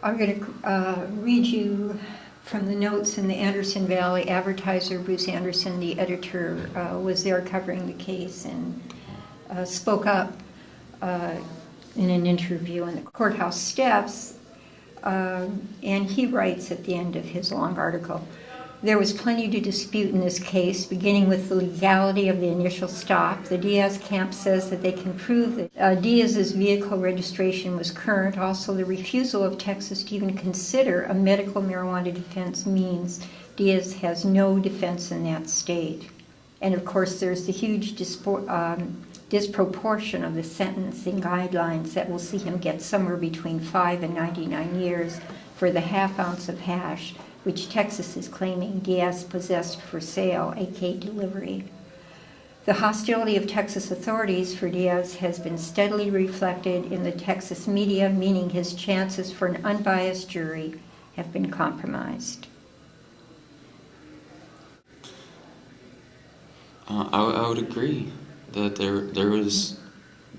I'm going to read you from the notes in the Anderson Valley Advertiser. Bruce Anderson, the editor, was there covering the case and spoke up in an interview on the courthouse steps. And he writes at the end of his long article, "There was plenty to dispute in this case, beginning with the legality of the initial stop. The Diaz camp says that they can prove that Diaz's vehicle registration was current. Also, the refusal of Texas to even consider a medical marijuana defense means Diaz has no defense in that state. And of course, there's the huge disproportion of the sentencing guidelines that will see him get somewhere between 5 and 99 years for the half ounce of hash, which Texas is claiming Diaz possessed for sale, aka delivery. The hostility of Texas authorities for Diaz has been steadily reflected in the Texas media, meaning his chances for an unbiased jury have been compromised." I would agree that there was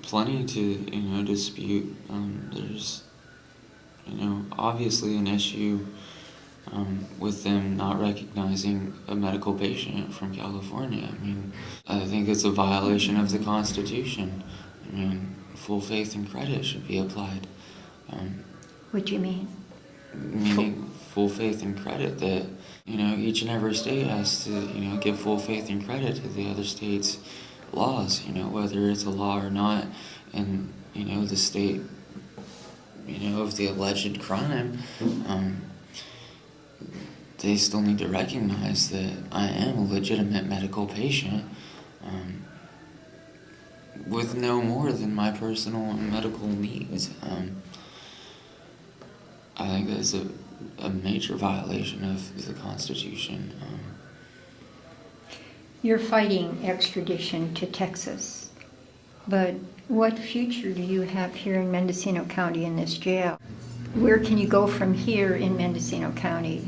plenty to dispute. There's obviously an issue with them not recognizing a medical patient from California. I mean, I think it's a violation of the Constitution. I mean, full faith and credit should be applied. What do you mean? Meaning full faith and credit that, each and every state has to, give full faith and credit to the other state's laws, whether it's a law or not, and, the state, of the alleged crime, they still need to recognize that I am a legitimate medical patient with no more than my personal medical needs. I think that's a major violation of the Constitution. You're fighting extradition to Texas, but what future do you have here in Mendocino County in this jail? Where can you go from here in Mendocino County?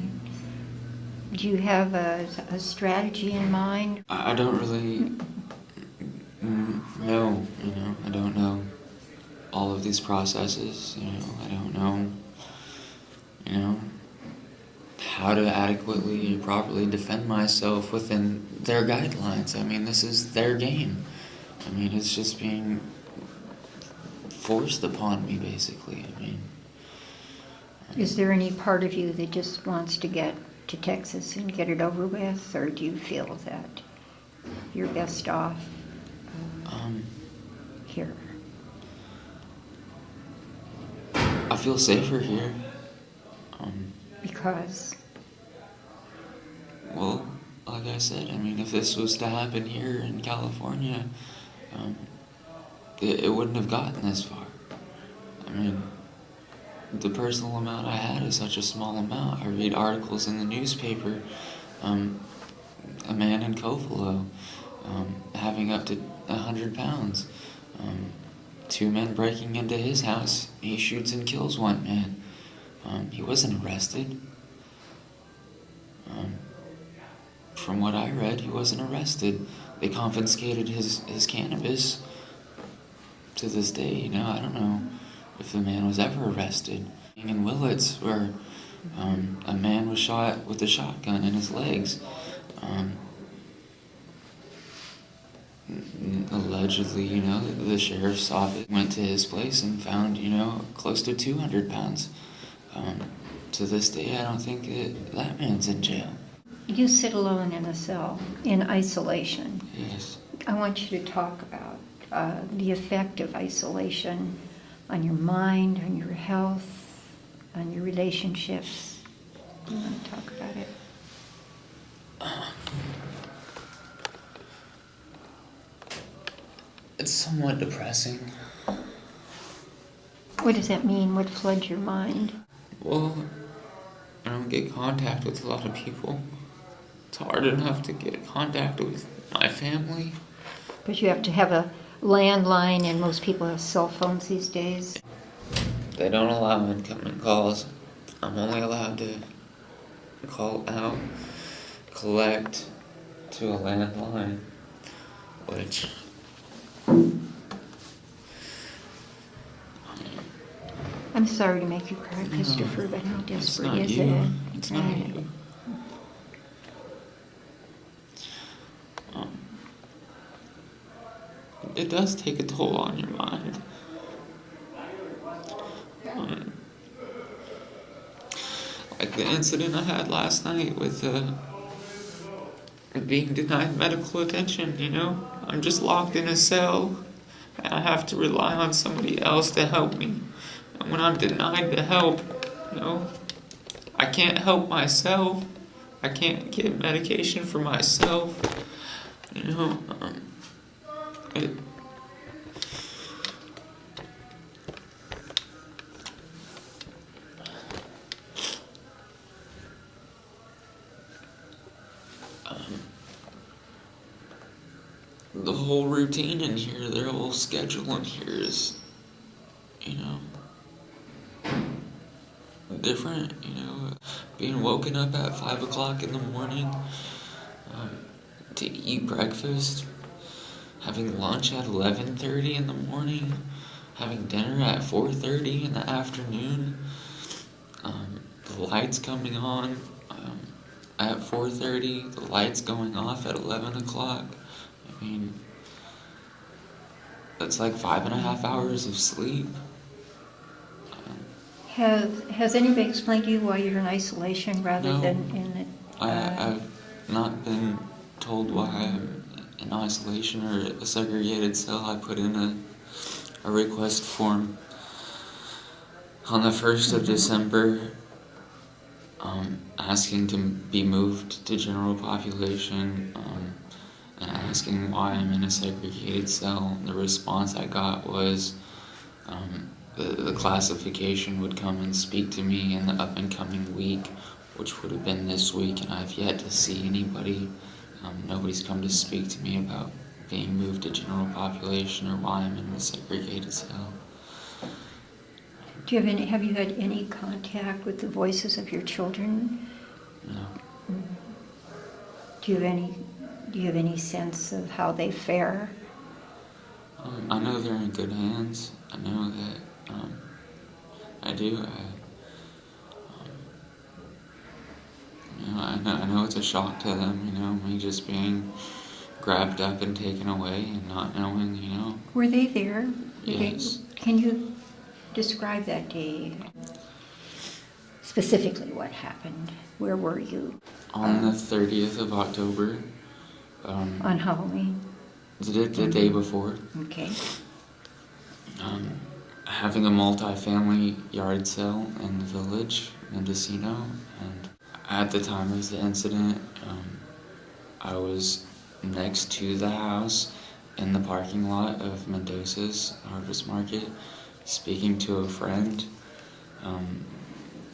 Do you have a strategy in mind? I don't really know, I don't know all of these processes, I don't know, how to adequately or properly defend myself within their guidelines. I mean, this is their game. I mean, it's just being forced upon me, basically. I mean, is there any part of you that just wants to get to Texas and get it over with, or do you feel that you're best off here? I feel safer here. Because? Well, like I said, I mean, if this was to happen here in California, it wouldn't have gotten this far. I mean, the personal amount I had is such a small amount. I read articles in the newspaper, a man in Covelo having up to 100 pounds, 2 men breaking into his house. He shoots and kills 1 man. He wasn't arrested. From what I read, he wasn't arrested. They confiscated his cannabis. To this day, I don't know if the man was ever arrested. In Willits, where a man was shot with a shotgun in his legs. Allegedly, the sheriff's office went to his place and found, close to 200 pounds. To this day, I don't think that man's in jail. You sit alone in a cell, in isolation. Yes. I want you to talk about the effect of isolation on your mind, on your health, on your relationships. Do you want to talk about it? It's somewhat depressing. What does that mean? What floods your mind? Well, I don't get contact with a lot of people. It's hard enough to get contact with my family. Because you have to have a landline, and most people have cell phones these days. They don't allow incoming calls. I'm only allowed to call out, collect to a landline, which I'm sorry to make you cry, No, Christopher, but how it's desperate not is you. it? It's not you. It does take a toll on your mind. Like the incident I had last night with being denied medical attention, you know? I'm just locked in a cell, and I have to rely on somebody else to help me. And when I'm denied the help, you know, I can't help myself. I can't get medication for myself. You know, it, the whole routine in here, their whole schedule in here is, you know, different, you know, being woken up at 5 o'clock in the morning to eat breakfast, having lunch at 11:30 in the morning, having dinner at 4:30 in the afternoon, the lights coming on at 4:30, the lights going off at 11 o'clock. I mean, that's like 5.5 hours of sleep. Has anybody explained to you why you're in isolation rather No. than in I've not been told why I'm in isolation or a segregated cell. I put in a request form on the 1st of December asking to be moved to general population and asking why I'm in a segregated cell. The response I got was the classification would come and speak to me in the up and coming week, which would have been this week, and I've yet to see anybody. Nobody's come to speak to me about being moved to general population or why I'm in a segregated cell. have you had any contact with the voices of your children? No. Do you have any sense of how they fare? I know they're in good hands. I know that I do. I know it's a shock to them, you know, me just being grabbed up and taken away and not knowing, you know. Were they there? Yes. Can you describe that day? Specifically what happened? Where were you? On the 30th of October. On Halloween? The day before. Okay. Having a multi-family yard sale in the village, Mendocino, and at the time of the incident, I was next to the house in the parking lot of Mendoza's Harvest Market, speaking to a friend.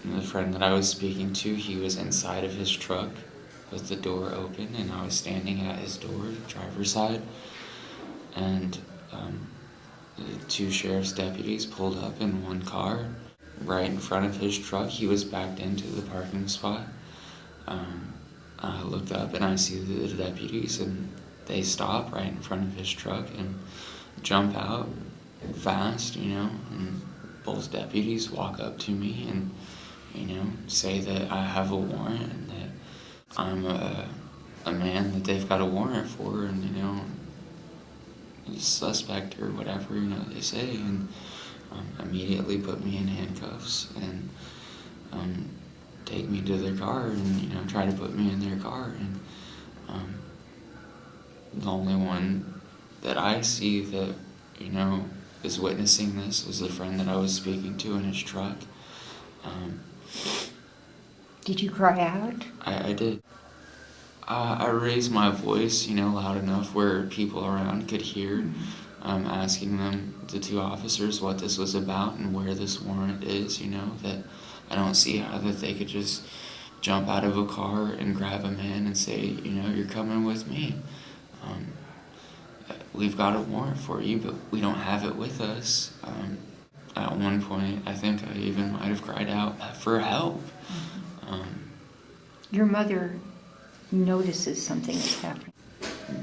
The friend that I was speaking to, he was inside of his truck with the door open, and I was standing at his door, driver's side, and the 2 sheriff's deputies pulled up in one car right in front of his truck. He was backed into the parking spot. I looked up and I see the deputies, and they stop right in front of his truck and jump out fast, you know, and both deputies walk up to me and, you know, say that I have a warrant and that I'm a man that they've got a warrant for, and, you know, suspect or whatever, you know, they say, and immediately put me in handcuffs and take me to their car and, you know, try to put me in their car. And the only one that I see that, you know, is witnessing this was the friend that I was speaking to in his truck. Did you cry out? I did. I raised my voice, you know, loud enough where people around could hear, asking them, the 2 officers, what this was about and where this warrant is, you know, that I don't see how that they could just jump out of a car and grab a man and say, you know, you're coming with me. We've got a warrant for you, but we don't have it with us. At one point, I think I even might have cried out for help. Your mother notices something is happening.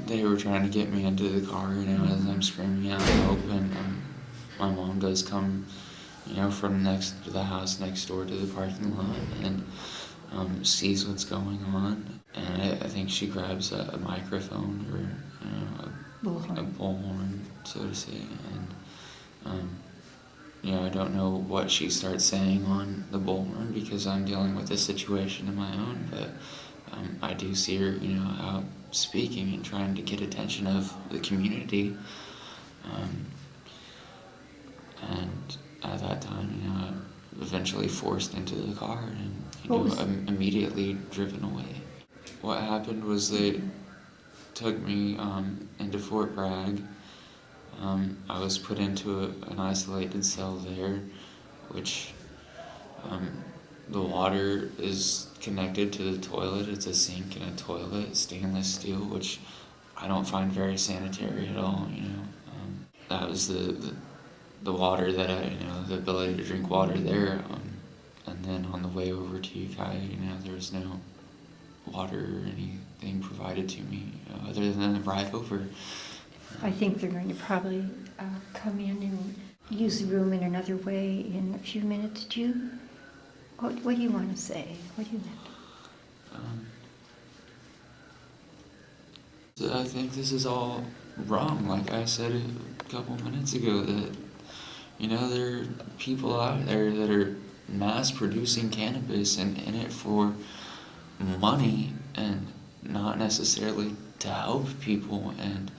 They were trying to get me into the car, you know, as I'm screaming out help, and my mom does come from next to the house next door to the parking lot, and sees what's going on. And I think she grabs a microphone or a bullhorn, so to say. And I don't know what she starts saying on the bullhorn because I'm dealing with this situation of my own. But I do see her, out speaking and trying to get attention of the community. And at that time, I'm eventually forced into the car and I'm immediately driven away. What happened was they took me into Fort Bragg. I was put into an isolated cell there, which the water is connected to the toilet. It's a sink and a toilet, stainless steel, which I don't find very sanitary at all. That was the water that the ability to drink water there. And then on the way over to Ukiah, there was no water or anything provided to me other than the ride over. I think they're going to probably come in and use the room in another way in a few minutes. What do you want to say? What do you think? I think this is all wrong. Like I said a couple minutes ago, that there are people out there that are mass producing cannabis and in it for money and not necessarily to help people. And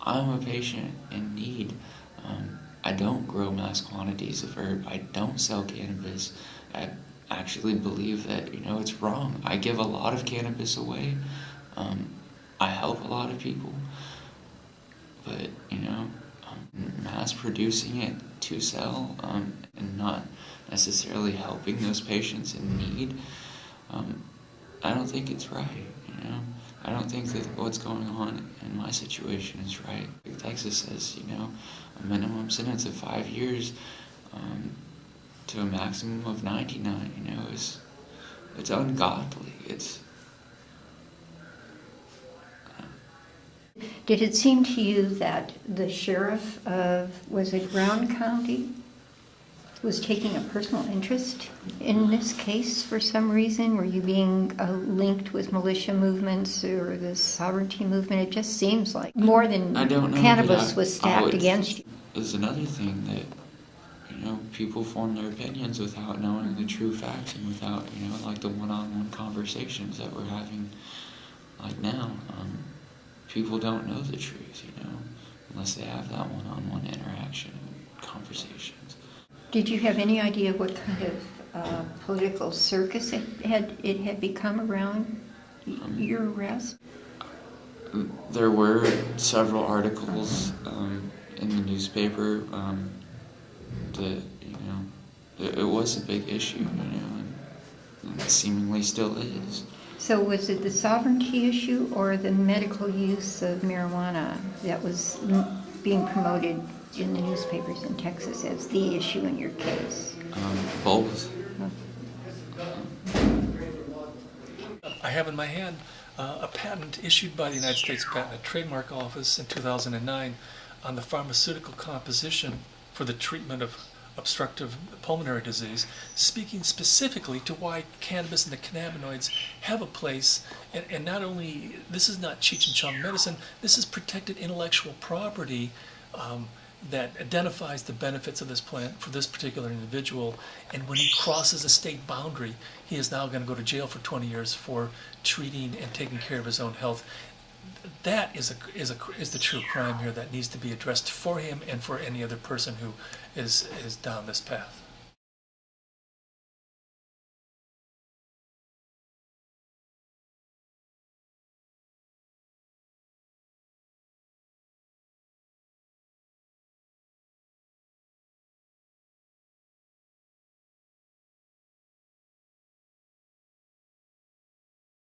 I'm a patient in need. I don't grow mass quantities of herb. I don't sell cannabis. I actually believe that it's wrong. I give a lot of cannabis away. I help a lot of people, but mass producing it to sell and not necessarily helping those patients in need, I don't think it's right. I don't think that what's going on in my situation is right. Texas says a minimum sentence of 5 years to a maximum of 99. It's ungodly. Did it seem to you that the sheriff of, was it Brown County, was taking a personal interest in this case for some reason? Were you being linked with militia movements or the sovereignty movement? It just seems like more than cannabis was stacked against you. There's another thing that, people form their opinions without knowing the true facts and without, like the one-on-one conversations that we're having like now. People don't know the truth, unless they have that one-on-one interaction and conversations. Did you have any idea what kind of political circus it had become around your arrest? There were several articles in the newspaper that it was a big issue, and it seemingly still is. So was it the sovereignty issue or the medical use of marijuana that was being promoted in the newspapers in Texas as the issue in your case? Both. I have in my hand a patent issued by the United States Patent and Trademark Office in 2009 on the pharmaceutical composition for the treatment of obstructive pulmonary disease, speaking specifically to why cannabis and the cannabinoids have a place. And not only, this is not Cheech and Chong medicine, this is protected intellectual property that identifies the benefits of this plant for this particular individual. And when he crosses a state boundary, he is now going to go to jail for 20 years for treating and taking care of his own health. That is the true crime here that needs to be addressed for him and for any other person who is down this path.